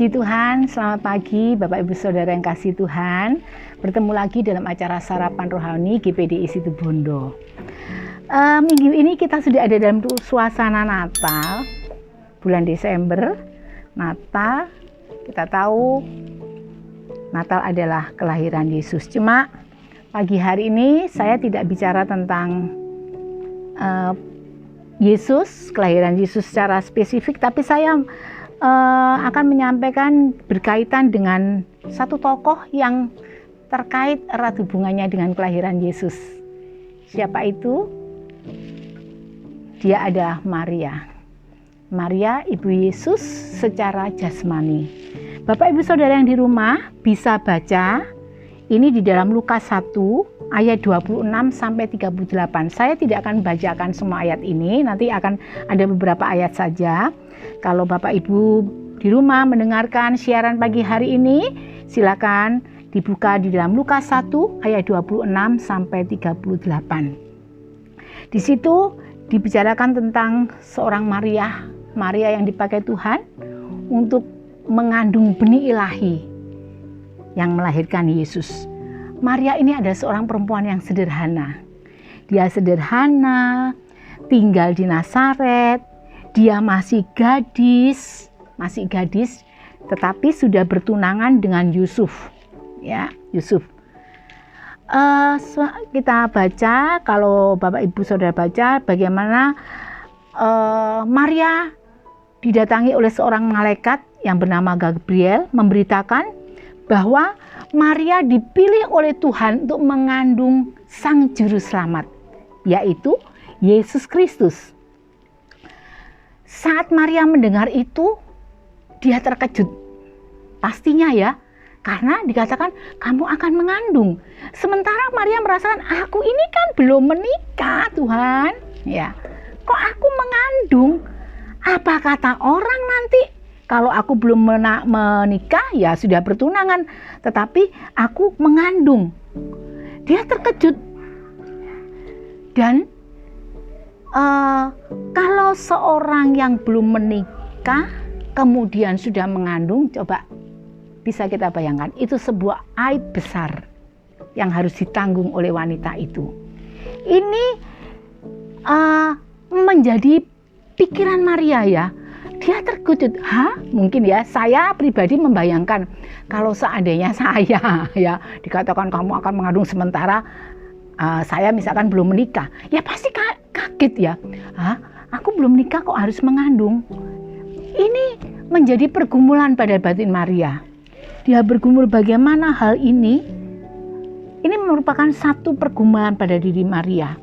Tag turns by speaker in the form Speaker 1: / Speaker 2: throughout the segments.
Speaker 1: Puji Tuhan, selamat pagi Bapak Ibu Saudara yang kasih Tuhan. Bertemu lagi dalam acara Sarapan Rohani GPDI Situbondo. Minggu ini kita sudah ada dalam suasana Natal, bulan Desember. Natal, kita tahu Natal adalah kelahiran Yesus. Cuma pagi hari ini saya tidak bicara tentang Yesus, kelahiran Yesus secara spesifik, tapi saya akan menyampaikan berkaitan dengan satu tokoh yang terkait erat hubungannya dengan kelahiran Yesus. Siapa itu? Dia adalah Maria. Maria, ibu Yesus secara jasmani. Bapak Ibu Saudara yang di rumah bisa baca ini di dalam Lukas 1 ayat 26 sampai 38. Saya tidak akan bacakan semua ayat ini, nanti akan ada beberapa ayat saja. Kalau Bapak Ibu di rumah mendengarkan siaran pagi hari ini, silakan dibuka di dalam Lukas 1 ayat 26 sampai 38. Di situ dibicarakan tentang seorang Maria yang dipakai Tuhan untuk mengandung benih ilahi yang melahirkan Yesus. Maria ini adalah seorang perempuan yang sederhana. Dia sederhana, tinggal di Nazaret. Dia masih gadis, tetapi sudah bertunangan dengan Yusuf. Ya, Yusuf. Kita baca, kalau Bapak Ibu Saudara baca, bagaimana Maria didatangi oleh seorang malaikat yang bernama Gabriel, memberitakan bahwa Maria dipilih oleh Tuhan untuk mengandung Sang Juru Selamat, yaitu Yesus Kristus. Saat Maria mendengar itu, dia terkejut. Pastinya ya, karena dikatakan kamu akan mengandung. Sementara Maria merasakan, aku ini kan belum menikah Tuhan. Ya, kok aku mengandung? Apa kata orang nanti? Kalau aku belum menikah, ya sudah bertunangan. Tetapi aku mengandung. Dia terkejut. Dan kalau seorang yang belum menikah kemudian sudah mengandung, coba bisa kita bayangkan, itu sebuah aib besar yang harus ditanggung oleh wanita itu. Ini menjadi pikiran Maria ya. Dia terkejut. Mungkin ya, saya pribadi membayangkan kalau seandainya saya ya dikatakan kamu akan mengandung sementara saya misalkan belum menikah, ya pasti kaget ya. Aku belum menikah kok harus mengandung. Ini menjadi pergumulan pada batin Maria. Dia bergumul bagaimana hal ini. Ini merupakan satu pergumulan pada diri Maria.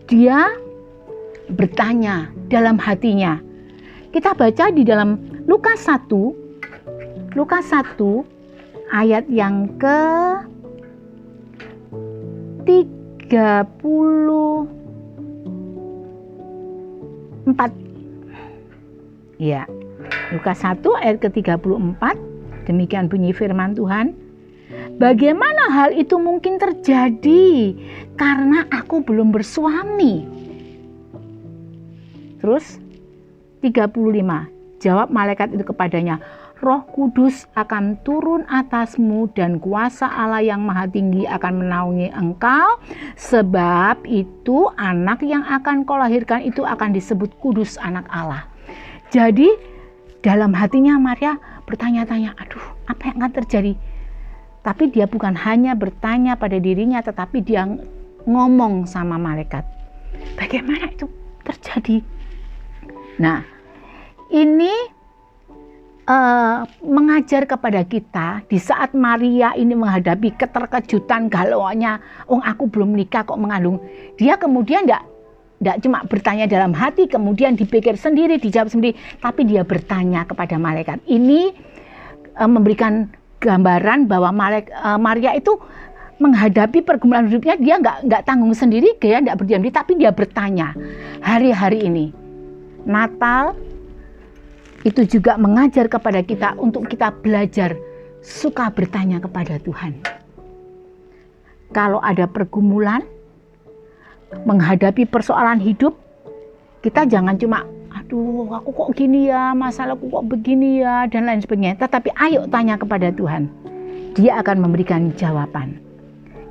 Speaker 1: Dia bertanya dalam hatinya. Kita baca di dalam Lukas 1 ayat yang ke 34. Ya, Lukas 1 ayat ke-34, demikian bunyi firman Tuhan. Bagaimana hal itu mungkin terjadi karena aku belum bersuami? Terus 35, jawab malaikat itu kepadanya, Roh Kudus akan turun atasmu dan kuasa Allah yang Maha Tinggi akan menaungi engkau. Sebab itu anak yang akan kau lahirkan itu akan disebut Kudus, anak Allah. Jadi dalam hatinya Maria bertanya-tanya, aduh apa yang akan terjadi? Tapi dia bukan hanya bertanya pada dirinya, tetapi dia ngomong sama malaikat. Bagaimana itu terjadi? Nah, ini mengajar kepada kita di saat Maria ini menghadapi keterkejutan galauannya, aku belum nikah kok mengandung. Dia kemudian tidak cuma bertanya dalam hati, kemudian dipikir sendiri, dijawab sendiri, tapi dia bertanya kepada malaikat. Ini memberikan gambaran bahwa Maria itu menghadapi pergumulan hidupnya, dia nggak tanggung sendiri, dia nggak berdiam diri, tapi dia bertanya. Hari-hari ini Natal itu juga mengajar kepada kita untuk kita belajar suka bertanya kepada Tuhan. Kalau ada pergumulan, menghadapi persoalan hidup, kita jangan cuma Duh, aku kok gini ya, masalahku kok begini ya, dan lain sebagainya. Tetapi ayo tanya kepada Tuhan. Dia akan memberikan jawaban.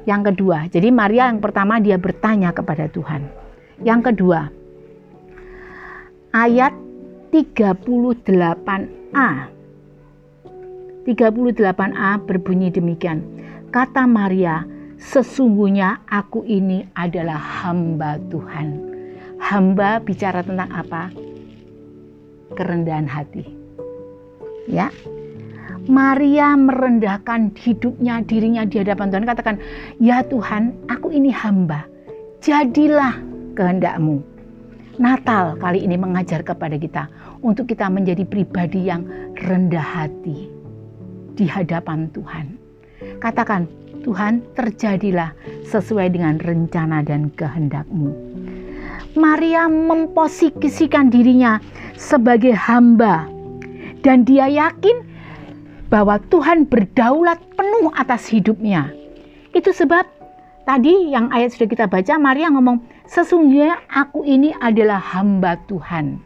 Speaker 1: Yang kedua, jadi Maria yang pertama dia bertanya kepada Tuhan. Yang kedua, ayat 38a. 38a berbunyi demikian. Kata Maria, sesungguhnya aku ini adalah hamba Tuhan. Hamba bicara tentang apa? Kerendahan hati. Ya. Maria merendahkan hidupnya, dirinya di hadapan Tuhan. Katakan, ya Tuhan, aku ini hamba. Jadilah kehendak-Mu. Natal kali ini mengajar kepada kita untuk kita menjadi pribadi yang rendah hati di hadapan Tuhan. Katakan, Tuhan, terjadilah sesuai dengan rencana dan kehendak-Mu. Maria memposisikan dirinya sebagai hamba dan dia yakin bahwa Tuhan berdaulat penuh atas hidupnya. Itu sebab tadi yang ayat sudah kita baca, Maria ngomong, sesungguhnya aku ini adalah hamba Tuhan.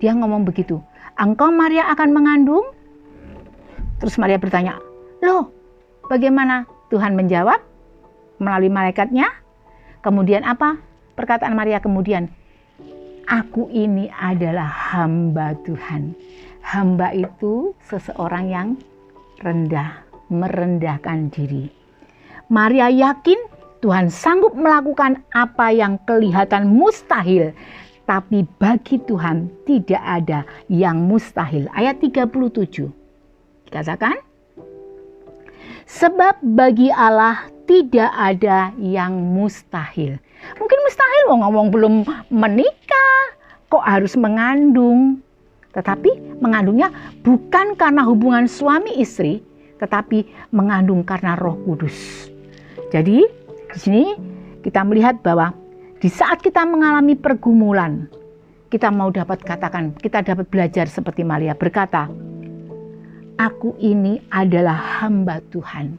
Speaker 1: Dia ngomong begitu. Engkau Maria akan mengandung? Terus Maria bertanya, loh bagaimana? Tuhan menjawab melalui malaikatnya. Kemudian apa? Perkataan Maria kemudian, aku ini adalah hamba Tuhan. Hamba itu seseorang yang rendah, merendahkan diri. Maria yakin Tuhan sanggup melakukan apa yang kelihatan mustahil, tapi bagi Tuhan tidak ada yang mustahil. Ayat 37. Dikatakan, sebab bagi Allah tidak ada yang mustahil. Mungkin mustahil ngomong belum menikah, kok harus mengandung. Tetapi mengandungnya bukan karena hubungan suami istri, tetapi mengandung karena Roh Kudus. Jadi di sini kita melihat bahwa di saat kita mengalami pergumulan, kita mau dapat katakan, kita dapat belajar seperti Maria berkata, aku ini adalah hamba Tuhan.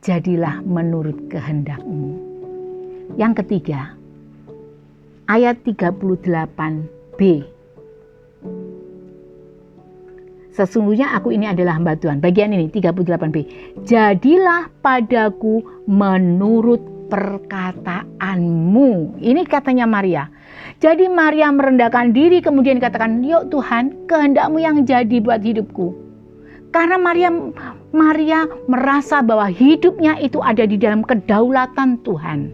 Speaker 1: Jadilah menurut kehendak-Mu. Yang ketiga, ayat 38b. Sesungguhnya aku ini adalah hamba Tuhan. Bagian ini 38b. Jadilah padaku menurut perkataanmu. Ini katanya Maria. Jadi Maria merendahkan diri kemudian katakan, yuk Tuhan, kehendak-Mu yang jadi buat hidupku. Karena Maria merasa bahwa hidupnya itu ada di dalam kedaulatan Tuhan.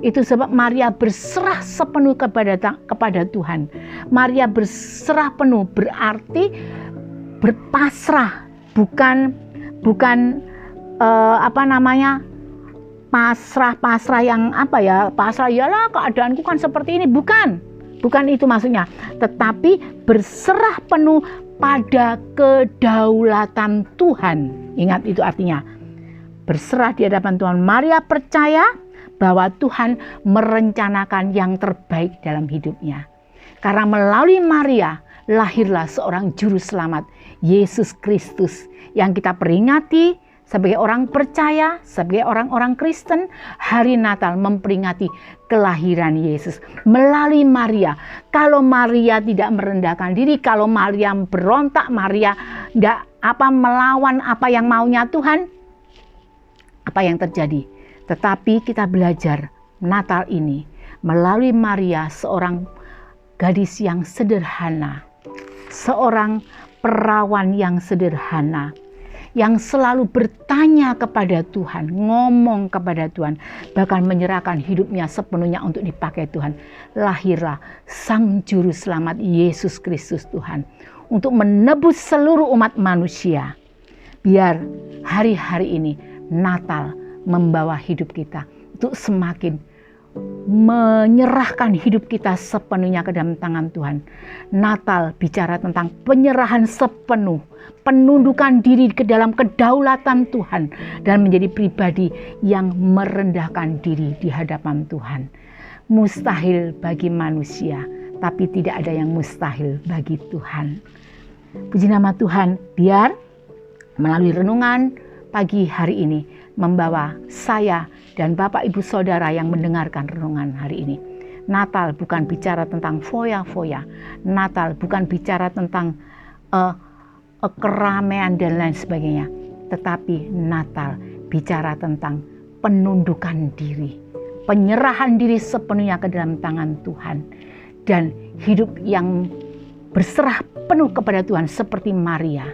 Speaker 1: Itu sebab Maria berserah sepenuh kepada Tuhan. Maria berserah penuh berarti berpasrah, bukan pasrah yang pasrah yalah keadaanku kan seperti ini, bukan itu maksudnya, tetapi berserah penuh pada kedaulatan Tuhan. Ingat itu artinya berserah di hadapan Tuhan. Maria percaya bahwa Tuhan merencanakan yang terbaik dalam hidupnya. Karena melalui Maria lahirlah seorang juru selamat, Yesus Kristus, yang kita peringati sebagai orang percaya, sebagai orang-orang Kristen. Hari Natal memperingati kelahiran Yesus melalui Maria. Kalau Maria tidak merendahkan diri, kalau Maria berontak, Maria tidak melawan apa yang maunya Tuhan, apa yang terjadi? Tetapi kita belajar Natal ini melalui Maria, seorang gadis yang sederhana, seorang perawan yang sederhana, yang selalu bertanya kepada Tuhan, ngomong kepada Tuhan, bahkan menyerahkan hidupnya sepenuhnya untuk dipakai Tuhan. Lahirlah Sang Juru Selamat Yesus Kristus Tuhan untuk menebus seluruh umat manusia. Biar hari-hari ini Natal membawa hidup kita untuk semakin menyerahkan hidup kita sepenuhnya ke dalam tangan Tuhan. Natal bicara tentang penyerahan sepenuh, penundukan diri ke dalam kedaulatan Tuhan, dan menjadi pribadi yang merendahkan diri di hadapan Tuhan. Mustahil bagi manusia, tapi tidak ada yang mustahil bagi Tuhan. Puji nama Tuhan. Biar melalui renungan pagi hari ini membawa saya dan Bapak Ibu Saudara yang mendengarkan renungan hari ini Natal bukan bicara tentang foya-foya. Natal bukan bicara tentang keramaian dan lain sebagainya. Tetapi Natal bicara tentang penundukan diri, penyerahan diri sepenuhnya ke dalam tangan Tuhan, dan hidup yang berserah penuh kepada Tuhan seperti Maria.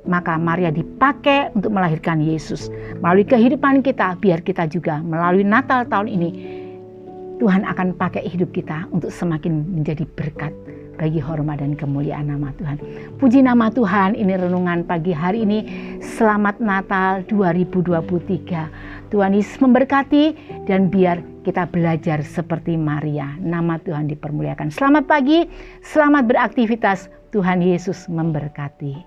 Speaker 1: Maka Maria dipakai untuk melahirkan Yesus. Melalui kehidupan kita, biar kita juga melalui Natal tahun ini, Tuhan akan pakai hidup kita untuk semakin menjadi berkat bagi hormat dan kemuliaan nama Tuhan. Puji nama Tuhan, ini renungan pagi hari ini. Selamat Natal 2023. Tuhan Yesus memberkati, dan biar kita belajar seperti Maria. Nama Tuhan dipermuliakan. Selamat pagi, selamat beraktivitas. Tuhan Yesus memberkati.